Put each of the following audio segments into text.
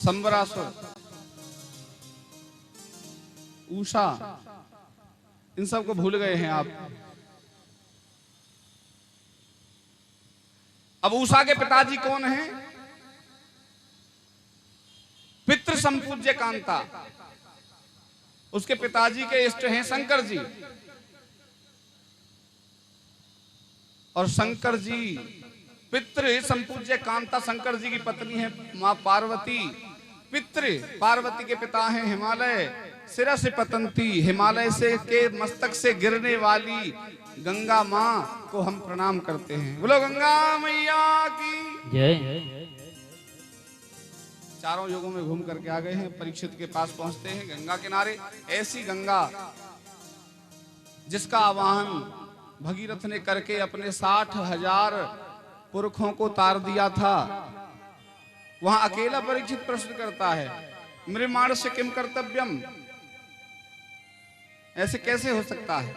संबरासुर, उषा, इन सबको भूल गए हैं आप। अब उषा के पिताजी कौन हैं? पितृ संपूज्य कांता। उसके पिताजी के इष्ट हैं शंकर जी। और शंकर जी पितृ संपूज्य कांता शंकर जी की पत्नी है मां पार्वती। पितृ पार्वती के पिता हैं हिमालय। सिरस पतंती, हिमालय से के मस्तक से गिरने वाली गंगा मां को हम प्रणाम करते हैं। बोलो गंगा मैया की जय। चारों युगों में घूम करके आ गए हैं। परीक्षित के पास पहुंचते हैं गंगा किनारे। ऐसी गंगा जिसका आवाहन भगीरथ ने करके अपने 60,000 पुरखों को तार दिया था, वहां अकेला परीक्षित प्रश्न करता है, मृमाण से किम कर्तव्यम? ऐसे कैसे हो सकता है?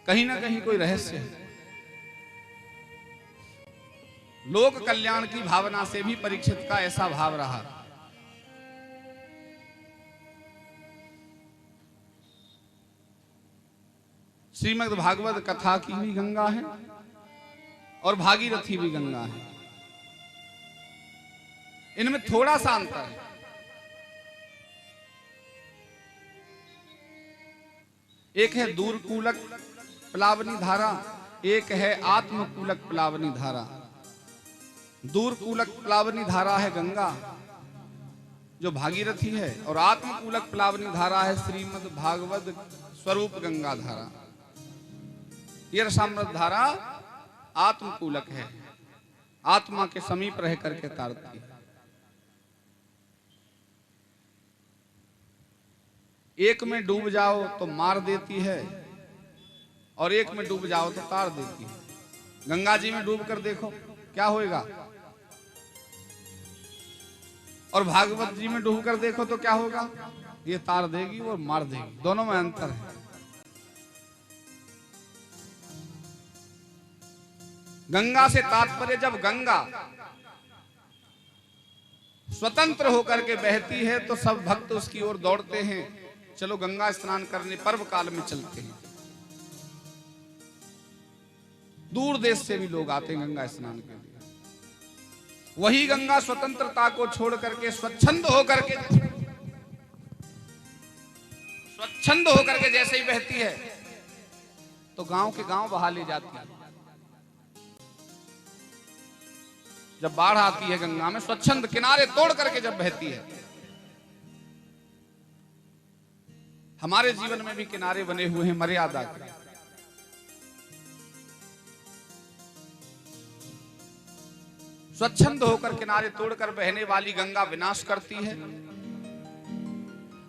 कहीं ना कहीं कोई रहस्य है। लोक कल्याण की भावना से भी परीक्षित का ऐसा भाव रहा। श्रीमद् भागवत कथा की भी गंगा है और भागीरथी भी गंगा है। इनमें थोड़ा सा अंतर है। एक है दूरकूलक प्लावनी धारा, एक है आत्मकूलक प्लावनी धारा। दूरकूलक प्लावनी धारा है गंगा जो भागीरथी है, और आत्मकूलक प्लावनी धारा है श्रीमद् भागवत स्वरूप गंगा धारा। ये रसामृत धारा आत्मकूलक है, आत्मा के समीप रह करके तारती है। एक में डूब जाओ तो मार देती है और एक में डूब जाओ तो तार देती है। गंगा जी में डूब कर देखो क्या होएगा, और भागवत जी में डूब कर देखो तो क्या होगा। ये तार देगी और मार देगी, दोनों में अंतर है। गंगा से तात्पर्य जब गंगा स्वतंत्र होकर के बहती है तो सब भक्त उसकी ओर दौड़ते हैं। चलो गंगा स्नान करने पर्व काल में चलते हैं। दूर देश से भी लोग आते हैं गंगा स्नान के लिए। वही गंगा स्वतंत्रता को छोड़ करके स्वच्छंद होकर के जैसे ही बहती है तो गांव के गांव बहा ले जाती है। जब बाढ़ आती है गंगा में, स्वच्छंद किनारे तोड़ करके जब बहती है। हमारे जीवन में भी किनारे बने हुए हैं मर्यादा के। स्वच्छंद होकर किनारे तोड़कर बहने वाली गंगा विनाश करती है,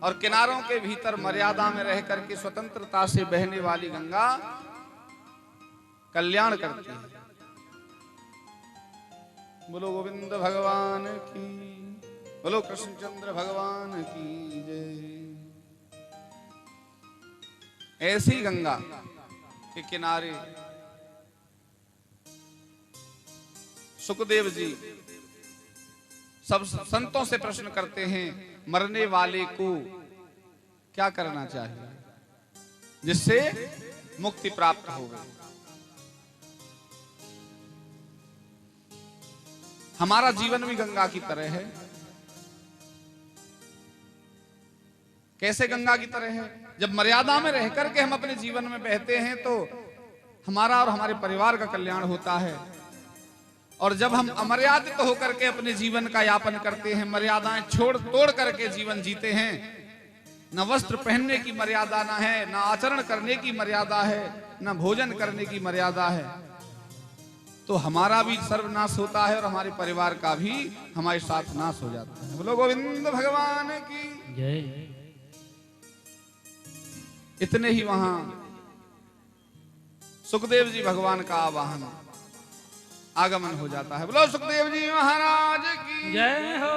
और किनारों के भीतर मर्यादा में रह करके स्वतंत्रता से बहने वाली गंगा कल्याण करती है। बोलो गोविंद भगवान की, बोलो कृष्णचंद्र भगवान की जय। ऐसी गंगा के किनारे सुखदेव जी सब संतों से प्रश्न करते हैं, मरने वाले को क्या करना चाहिए जिससे मुक्ति प्राप्त हो गई। हमारा जीवन भी गंगा की तरह है। कैसे गंगा की तरह है? जब मर्यादा में रह करके हम अपने जीवन में बहते हैं तो हमारा और हमारे परिवार का कल्याण होता है, और जब हम अमर्यादित होकर के अपने जीवन का यापन करते हैं, मर्यादाएं छोड़ तोड़ करके जीवन जीते हैं, न वस्त्र पहनने की मर्यादा ना है, न आचरण करने की मर्यादा है, न भोजन करने की मर्यादा है, तो हमारा भी सर्वनाश होता है और हमारे परिवार का भी हमारे साथ नाश हो जाता है। बोलो गोविंद भगवान की जय। इतने ही वहां सुखदेव जी भगवान का आवाहन आगमन हो जाता है। बोलो सुखदेव जी महाराज की जय हो।